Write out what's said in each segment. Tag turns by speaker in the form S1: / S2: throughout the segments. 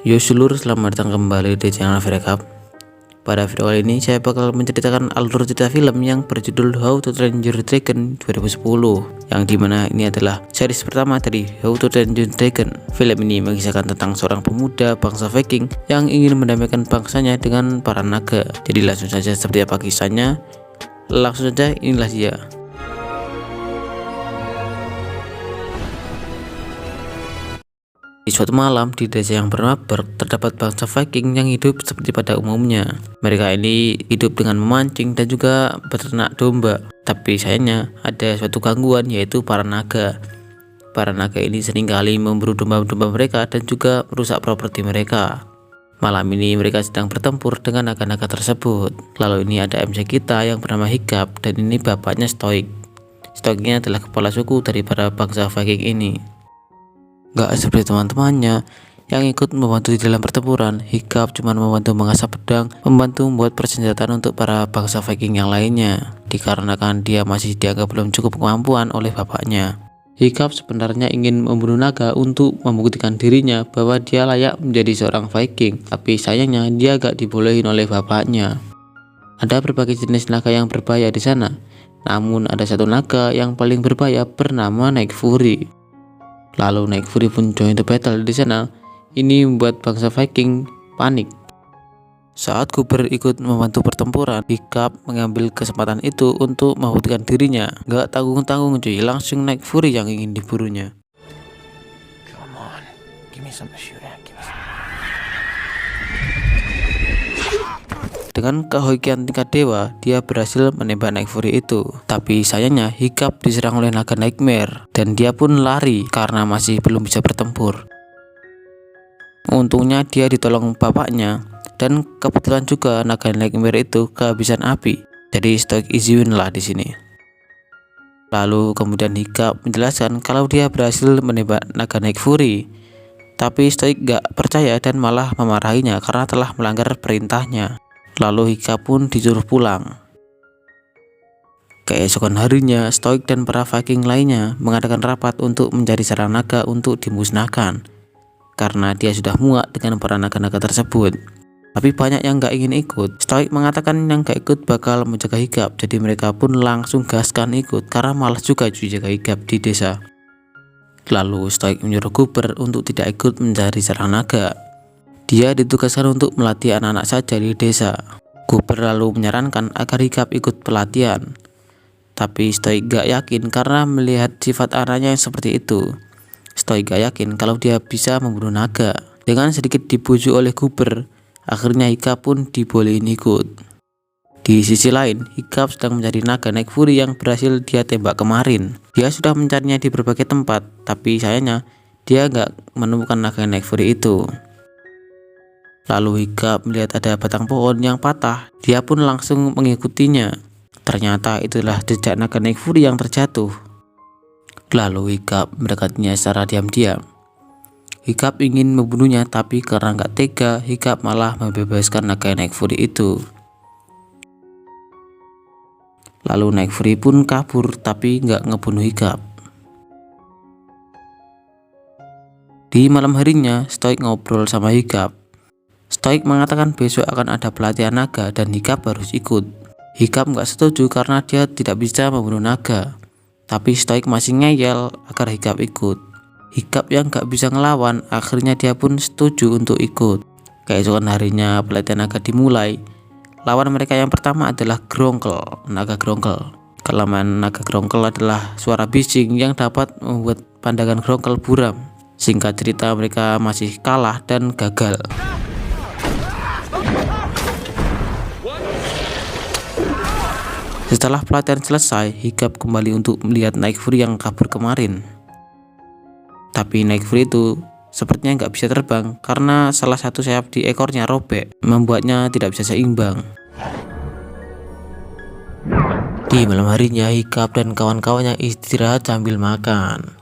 S1: Yo seluruh, selamat datang kembali di channel Virecap. Pada video kali ini saya bakal menceritakan alur cerita film yang berjudul How to Train Your Dragon 2010, yang dimana ini adalah series pertama dari How to Train Your Dragon. Film ini mengisahkan tentang seorang pemuda bangsa Viking yang ingin mendamaikan bangsanya dengan para naga. Jadi langsung saja, seperti apa kisahnya, langsung saja inilah dia. Di suatu malam di desa yang bernama Berg, terdapat bangsa Viking yang hidup seperti pada umumnya. Mereka ini hidup dengan memancing dan juga beternak domba. Tapi sayangnya ada suatu gangguan, yaitu para naga. Para naga ini seringkali memburu domba-domba mereka dan juga merusak properti mereka. Malam ini mereka sedang bertempur dengan naga-naga tersebut. Lalu ini ada MC kita yang bernama Hiccup, dan ini bapaknya Stoik. Stoiknya adalah kepala suku daripada bangsa Viking ini. Gak seperti teman-temannya yang ikut membantu di dalam pertempuran, Hiccup cuma membantu mengasah pedang, membantu membuat persenjataan untuk para bangsa Viking yang lainnya, dikarenakan dia masih dianggap belum cukup kemampuan oleh bapaknya. Hiccup sebenarnya ingin membunuh naga untuk membuktikan dirinya bahwa dia layak menjadi seorang Viking, tapi sayangnya dia gak dibolehin oleh bapaknya. Ada berbagai jenis naga yang berbahaya di sana, namun ada satu naga yang paling berbahaya bernama Night Fury. Lalu Night Fury pun join the battle di sana. Ini membuat bangsa Viking panik. Saat Cooper ikut membantu pertempuran, Hiccup mengambil kesempatan itu untuk membuktikan dirinya. Gak tanggung-tanggung cuy, langsung Night Fury yang ingin diburunya.
S2: Come on, give me something to shoot at.
S1: Dengan kehokian tingkat dewa, dia berhasil menembak Night Fury itu. Tapi sayangnya Hiccup diserang oleh naga Nightmare, dan dia pun lari karena masih belum bisa bertempur. Untungnya dia ditolong bapaknya, dan kebetulan juga naga Nightmare itu kehabisan api. Jadi Stoik easy win lah di sini. Lalu kemudian Hiccup menjelaskan kalau dia berhasil menembak naga Night Fury. Tapi Stoik gak percaya dan malah memarahinya karena telah melanggar perintahnya. Lalu Hiccup pun disuruh pulang. Keesokan harinya, Stoik dan para Viking lainnya mengadakan rapat untuk mencari sarang naga untuk dimusnahkan, karena dia sudah muak dengan para naga-naga tersebut. Tapi banyak yang gak ingin ikut. Stoik mengatakan yang gak ikut bakal menjaga Hiccup, jadi mereka pun langsung gaskan ikut karena malas juga jaga Hiccup di desa. Lalu Stoik menyuruh Cooper untuk tidak ikut mencari sarang naga. Dia ditugaskan untuk melatih anak-anak saja di desa. Cooper lalu menyarankan agar Hiccup ikut pelatihan. Tapi Stoik gak yakin karena melihat sifat anaknya yang seperti itu. Stoik gak yakin kalau dia bisa membunuh naga. Dengan sedikit dibujuk oleh Cooper, akhirnya Hiccup pun dibolehin ikut. Di sisi lain, Hiccup sedang mencari naga Night Fury yang berhasil dia tembak kemarin. Dia sudah mencarinya di berbagai tempat, tapi sayangnya dia gak menemukan naga Night Fury itu. Lalu Hiccup melihat ada batang pohon yang patah. Dia pun langsung mengikutinya. Ternyata itulah jejak naga Night Fury yang terjatuh. Lalu Hiccup mendekatinya secara diam-diam. Hiccup ingin membunuhnya, tapi karena gak tega, Hiccup malah membebaskan naga Night Fury itu. Lalu Night Fury pun kabur, tapi gak ngebunuh Hiccup. Di malam harinya, Stoik ngobrol sama Hiccup. Stoik mengatakan besok akan ada pelatihan naga dan Hiccup harus ikut. Hiccup nggak setuju karena dia tidak bisa membunuh naga. Tapi Stoik masih ngeyel agar Hiccup ikut. Hiccup yang nggak bisa ngelawan, akhirnya dia pun setuju untuk ikut. Keesokan harinya pelatihan naga dimulai. Lawan mereka yang pertama adalah Gronkle, naga Gronkle. Kelemahan naga Gronkle adalah suara bising yang dapat membuat pandangan Gronkle buram. Singkat cerita, mereka masih kalah dan gagal. Setelah pelatihan selesai, Hiccup kembali untuk melihat Night Fury yang kabur kemarin. Tapi Night Fury itu sepertinya nggak bisa terbang karena salah satu sayap di ekornya robek, membuatnya tidak bisa seimbang. Di malam harinya, Hiccup dan kawan-kawannya istirahat sambil makan.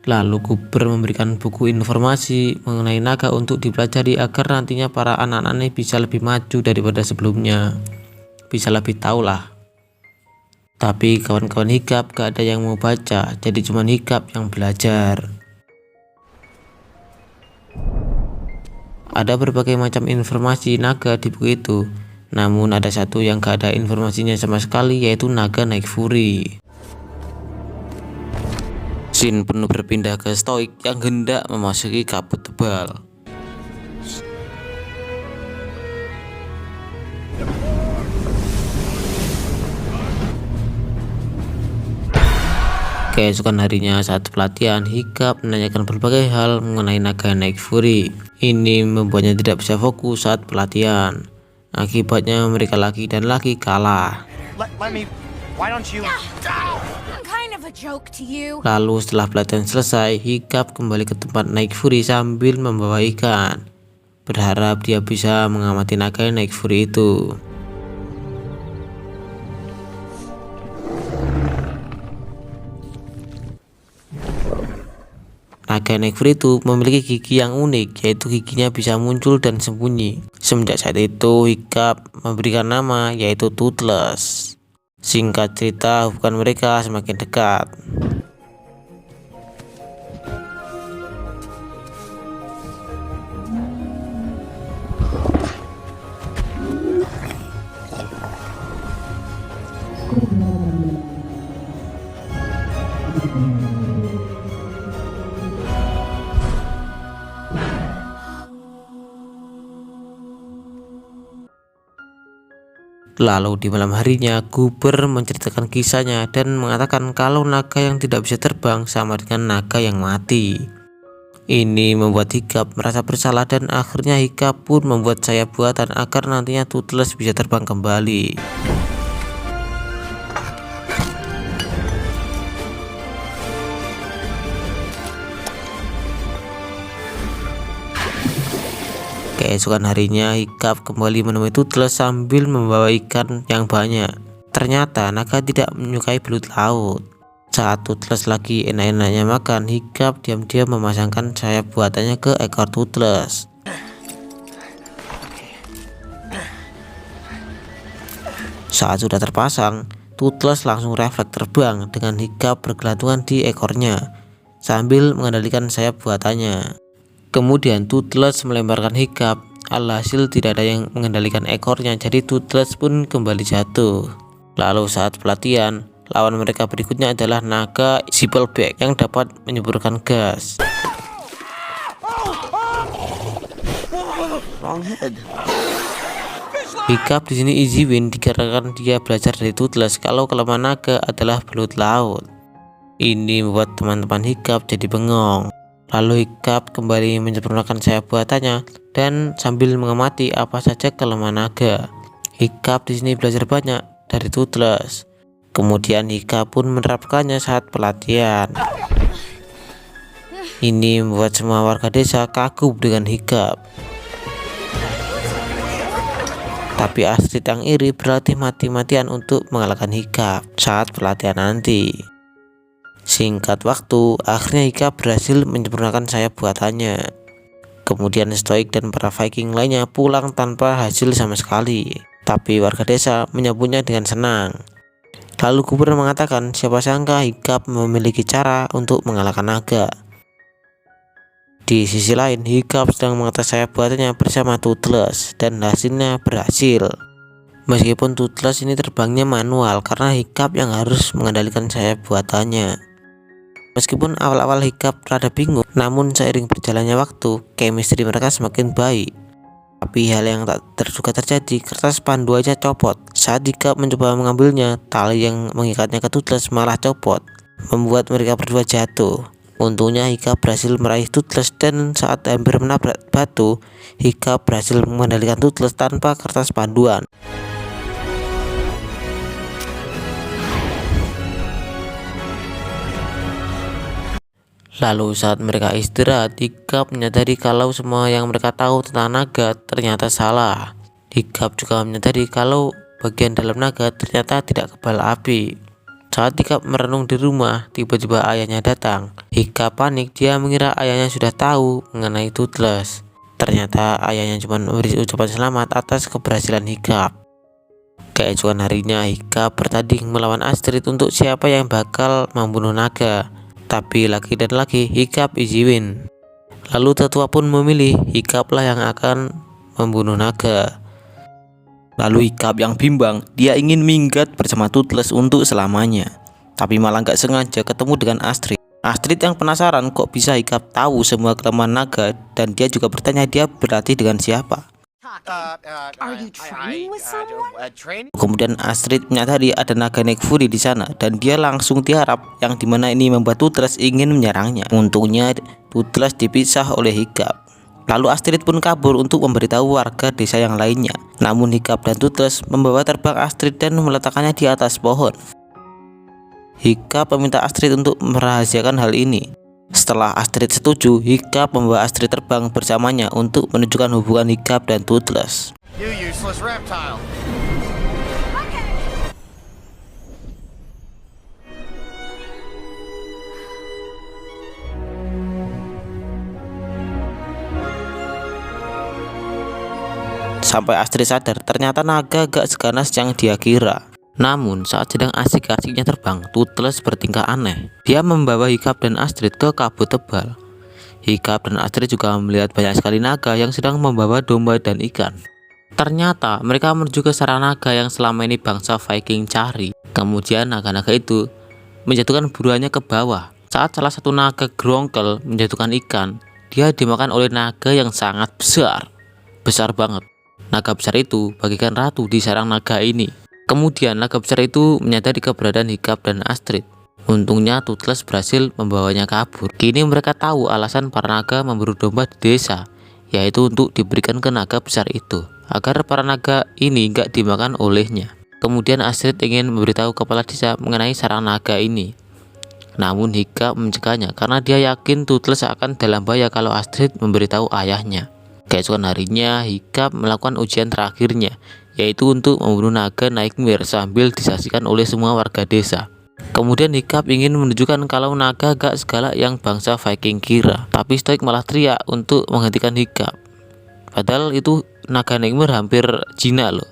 S1: Lalu Cooper memberikan buku informasi mengenai naga untuk dipelajari agar nantinya para anak-anak bisa lebih maju daripada sebelumnya. Bisa lebih tahu lah. Tapi kawan-kawan Hiccup gak ada yang mau baca, jadi cuma Hiccup yang belajar. Ada berbagai macam informasi naga di buku itu, namun ada satu yang gak ada informasinya sama sekali, yaitu naga naik fury. Scene penuh berpindah ke Stoik yang hendak memasuki kabut tebal. Keesokan harinya saat pelatihan, Hiccup menanyakan berbagai hal mengenai naga naik fury. Ini membuatnya tidak bisa fokus saat pelatihan. Akibatnya mereka laki dan laki kalah.
S2: Let me. Why don't you?
S3: I'm kind of a joke to you.
S1: Lalu setelah pelatihan selesai, Hiccup kembali ke tempat naik fury sambil membawa ikan, berharap dia bisa mengamati naga naik fury itu. Naga naik fury itu memiliki gigi yang unik, yaitu giginya bisa muncul dan sembunyi. Semenjak saat itu, Hiccup memberikan nama yaitu Toothless. Singkat cerita, hubungan mereka semakin dekat. Lalu di malam harinya, Goober menceritakan kisahnya dan mengatakan kalau naga yang tidak bisa terbang sama dengan naga yang mati. Ini membuat Hiccup merasa bersalah dan akhirnya Hiccup pun membuat sayap buatan agar nantinya Toothless bisa terbang kembali. Keesokan harinya, Hiccup kembali menemui Toothless sambil membawa ikan yang banyak. Ternyata naga tidak menyukai belut laut. Saat Toothless lagi enak-enaknya makan, Hiccup diam-diam memasangkan sayap buatannya ke ekor Toothless. Saat sudah terpasang, Toothless langsung refleks terbang dengan Hiccup bergelantungan di ekornya sambil mengendalikan sayap buatannya. Kemudian Toothless melemparkan Hiccup, alhasil tidak ada yang mengendalikan ekornya, jadi Toothless pun kembali jatuh. Lalu saat pelatihan, lawan mereka berikutnya adalah naga Zippleback yang dapat menyemburkan gas. Hiccup di sini easy win dikarenakan dia belajar dari Toothless kalau kelemahan naga adalah belut laut. Ini membuat teman-teman Hiccup jadi bengong. Lalu Hiccup kembali menyempurnakan sayap buatannya dan sambil mengamati apa saja kelemahan naga. Hiccup di sini belajar banyak dari Toothless. Kemudian Hiccup pun menerapkannya saat pelatihan. Ini membuat semua warga desa kagum dengan Hiccup. Tapi Astrid yang iri berlatih mati-matian untuk mengalahkan Hiccup saat pelatihan nanti. Singkat waktu, akhirnya Hiccup berhasil menyempurnakan sayap buatannya. Kemudian Stoik dan para Viking lainnya pulang tanpa hasil sama sekali. Tapi warga desa menyambutnya dengan senang. Lalu Goober mengatakan siapa sangka Hiccup memiliki cara untuk mengalahkan naga. Di sisi lain, Hiccup sedang mengetes sayap buatannya bersama Toothless dan hasilnya berhasil. Meskipun Toothless ini terbangnya manual karena Hiccup yang harus mengendalikan sayap buatannya. Meskipun awal-awal Hiccup rada bingung, namun seiring berjalannya waktu, chemistry mereka semakin baik. Tapi hal yang tak terduga terjadi, kertas panduannya copot. Saat Hiccup mencoba mengambilnya, tali yang mengikatnya ke Toothless malah copot, membuat mereka berdua jatuh. Untungnya Hiccup berhasil meraih Toothless dan saat hampir menabrak batu, Hiccup berhasil mengendalikan Toothless tanpa kertas panduan. Lalu saat mereka istirahat, Hiccup menyadari kalau semua yang mereka tahu tentang naga ternyata salah. Hiccup juga menyadari kalau bagian dalam naga ternyata tidak kebal api. Saat Hiccup merenung di rumah, tiba-tiba ayahnya datang. Hiccup panik, dia mengira ayahnya sudah tahu mengenai Toothless. Ternyata ayahnya cuma memberi ucapan selamat atas keberhasilan Hiccup. Keesokan harinya, Hiccup bertanding melawan Astrid untuk siapa yang bakal membunuh naga. Tapi lagi dan lagi Hiccup easy win. Lalu tetua pun memilih Hiccup lah yang akan membunuh naga. Lalu Hiccup yang bimbang, dia ingin minggat bersama Toothless untuk selamanya. Tapi malah gak sengaja ketemu dengan Astrid. Astrid yang penasaran kok bisa Hiccup tahu semua kelemahan naga, dan dia juga bertanya dia berlatih dengan siapa.
S3: Are you training with someone?
S2: Training?
S1: Kemudian Astrid menyadari ada naga Nick Fury di sana, dan dia langsung tiarap, yang dimana ini membuat Toothless ingin menyerangnya. Untungnya Toothless dipisah oleh Hiccup. Lalu Astrid pun kabur untuk memberitahu warga desa yang lainnya. Namun Hiccup dan Toothless membawa terbang Astrid dan meletakkannya di atas pohon. Hiccup meminta Astrid untuk merahasiakan hal ini. Setelah Astrid setuju, Hiccup membawa Astrid terbang bersamanya untuk menunjukkan hubungan Hiccup dan Toothless.
S2: You useless reptile.
S1: Sampai Astrid sadar ternyata naga gak seganas yang dia kira. Namun saat sedang asik-asiknya terbang, Toothless bertingkah aneh. Dia membawa Hiccup dan Astrid ke kabut tebal. Hiccup dan Astrid juga melihat banyak sekali naga yang sedang membawa domba dan ikan. Ternyata mereka menuju ke sarang naga yang selama ini bangsa Viking cari. Kemudian naga-naga itu menjatuhkan buruannya ke bawah. Saat salah satu naga Grongkel menjatuhkan ikan, dia dimakan oleh naga yang sangat besar. Besar banget. Naga besar itu bagikan ratu di sarang naga ini. Kemudian naga besar itu menyadari keberadaan Hiccup dan Astrid. Untungnya Toothless berhasil membawanya kabur. Kini mereka tahu alasan para naga memburu domba di desa, yaitu untuk diberikan ke naga besar itu, agar para naga ini gak dimakan olehnya. Kemudian Astrid ingin memberitahu kepala desa mengenai sarang naga ini. Namun Hiccup mencegahnya karena dia yakin Toothless akan dalam bahaya kalau Astrid memberitahu ayahnya. Keesokan harinya Hiccup melakukan ujian terakhirnya, yaitu untuk membunuh naga Nightmare sambil disaksikan oleh semua warga desa. Kemudian Hiccup ingin menunjukkan kalau naga gak segala yang bangsa Viking kira, tapi Stoik malah teriak untuk menghentikan Hiccup. Padahal itu naga Nightmare hampir jinak loh.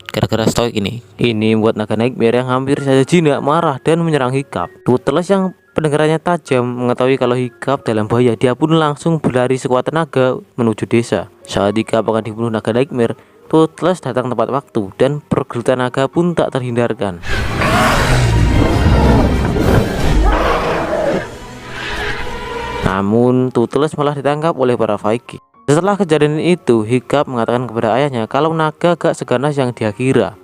S1: Gara-gara Stoik ini membuat naga Nightmare yang hampir saja jinak marah dan menyerang Hiccup. Toothless yang pendengarannya tajam mengetahui kalau Hiccup dalam bahaya, dia pun langsung berlari sekuat tenaga menuju desa. Saat Hiccup akan dibunuh naga Nightmare, Toothless datang tepat waktu dan pergelutan naga pun tak terhindarkan. Namun Toothless malah ditangkap oleh para Viking. Setelah kejadian itu, Hiccup mengatakan kepada ayahnya kalau naga gak seganas yang dia kira,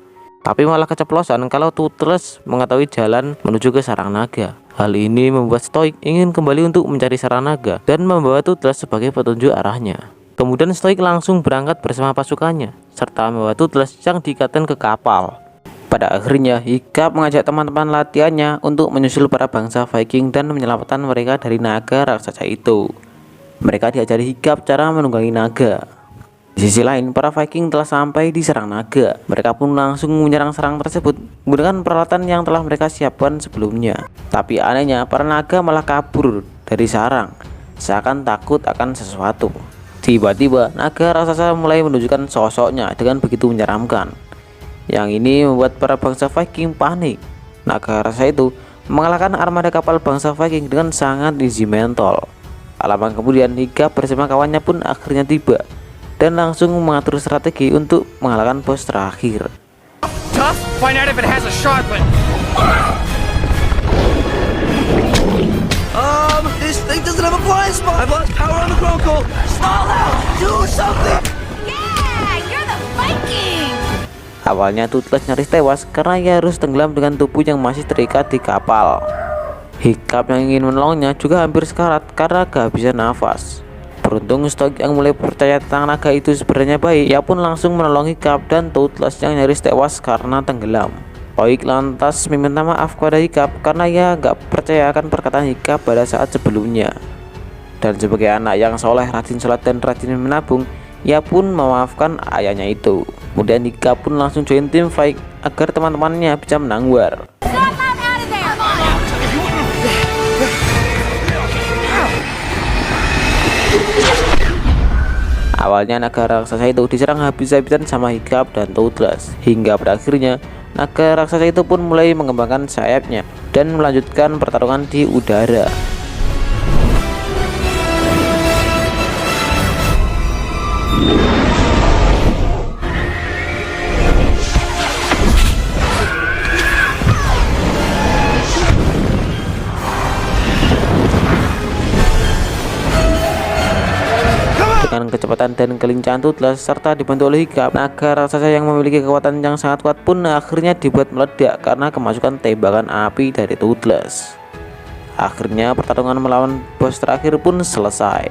S1: tapi malah keceplosan kalau Toothless mengetahui jalan menuju ke sarang naga. Hal ini membuat Stoik ingin kembali untuk mencari sarang naga dan membawa Toothless sebagai petunjuk arahnya. Kemudian Stoik langsung berangkat bersama pasukannya, serta membawa Toothless yang diikatkan ke kapal. Pada akhirnya, Hiccup mengajak teman-teman latihannya untuk menyusul para bangsa Viking dan menyelamatkan mereka dari naga raksasa itu. Mereka diajari Hiccup cara menunggangi naga. Di sisi lain, para Viking telah sampai di sarang naga. Mereka pun langsung menyerang sarang tersebut menggunakan peralatan yang telah mereka siapkan sebelumnya. Tapi anehnya, para naga malah kabur dari sarang, seakan takut akan sesuatu. Tiba-tiba, naga raksasa mulai menunjukkan sosoknya dengan begitu menyeramkan. Yang ini membuat para bangsa Viking panik. Naga raksasa itu mengalahkan armada kapal bangsa Viking dengan sangat easy mentol. Lama kemudian, Hiccup bersama kawannya pun akhirnya tiba dan langsung mengatur strategi untuk mengalahkan bos terakhir.
S2: Tough? Find out if it has a sharpen. This thing doesn't have a blind spot. I've lost power on the Grongkel. Stall out. Do something.
S3: Yeah, you're the Viking!
S1: Awalnya Toothless nyaris tewas karena ia harus tenggelam dengan tubuh yang masih terikat di kapal. Hiccup yang ingin menolongnya juga hampir sekarat karena kehabisan nafas. Beruntung Stoik yang mulai percaya tentang naga itu sebenarnya baik, ia pun langsung menolong Hiccup dan Toothless yang nyaris tewas karena tenggelam. Stoik lantas meminta maaf kepada Hiccup karena ia gak percaya akan perkataan Hiccup pada saat sebelumnya. Dan sebagai anak yang soleh, rajin sholat dan rajin menabung, ia pun memaafkan ayahnya itu. Kemudian Hiccup pun langsung join tim fight agar teman-temannya bisa menang war. Awalnya naga raksasa itu diserang habis-habisan sama Hiccup dan Toothless, hingga pada akhirnya naga raksasa itu pun mulai mengembangkan sayapnya dan melanjutkan pertarungan di udara. dengan kecepatan dan kelincahan Toothless serta dibantu oleh Hiccup, naga raksasa yang memiliki kekuatan yang sangat kuat pun akhirnya dibuat meledak karena kemasukan tembakan api dari Toothless. Akhirnya pertarungan melawan bos terakhir pun selesai.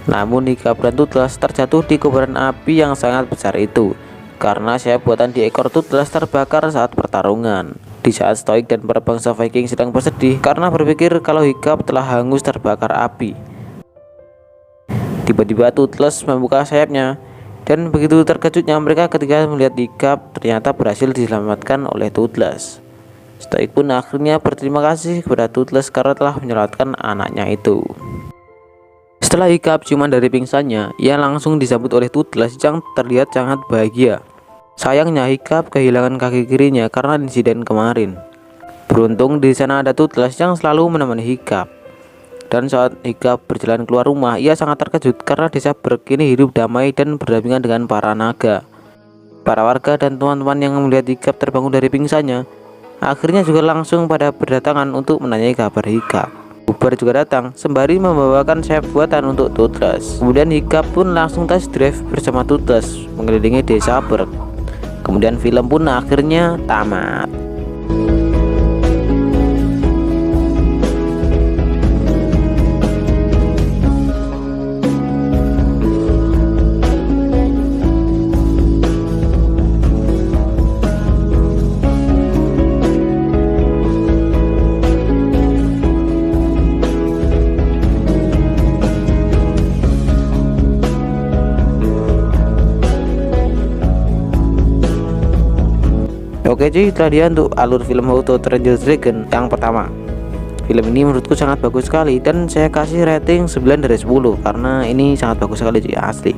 S1: Namun Hiccup dan Toothless terjatuh di kobaran api yang sangat besar itu karena sayap buatan di ekor Toothless terbakar saat pertarungan. Di saat Stoik dan para bangsa Viking sedang bersedih karena berpikir kalau Hiccup telah hangus terbakar api, tiba-tiba Toothless membuka sayapnya, dan begitu terkejutnya mereka ketika melihat Hiccup ternyata berhasil diselamatkan oleh Toothless. Stoik pun akhirnya berterima kasih kepada Toothless karena telah menyelamatkan anaknya itu. Setelah Hiccup ciuman dari pingsannya, ia langsung disambut oleh Toothless yang terlihat sangat bahagia. Sayangnya Hiccup kehilangan kaki kirinya karena insiden kemarin. Beruntung di sana ada Toothless yang selalu menemani Hiccup. Dan saat Hiccup berjalan keluar rumah, ia sangat terkejut karena desa Berk kini hidup damai dan berdampingan dengan para naga. Para warga dan teman-teman yang melihat Hiccup terbangun dari pingsannya, akhirnya juga langsung pada berdatangan untuk menanyai kabar Hiccup. Ubar juga datang sembari membawakan sayap buatan untuk Toothless. Kemudian Hiccup pun langsung test drive bersama Toothless mengelilingi desa Berk. Kemudian film pun akhirnya tamat. Oke cuy, itulah dia untuk alur film How to Train Your Dragon yang pertama. Film ini menurutku sangat bagus sekali dan saya kasih rating 9 dari 10 karena ini sangat bagus sekali cuy, asli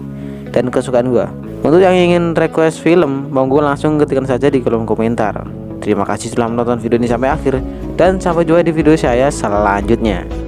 S1: dan kesukaan gua. Untuk yang ingin request film, monggo langsung ketikkan saja di kolom komentar. Terima kasih telah menonton video ini sampai akhir dan sampai jumpa di video saya selanjutnya.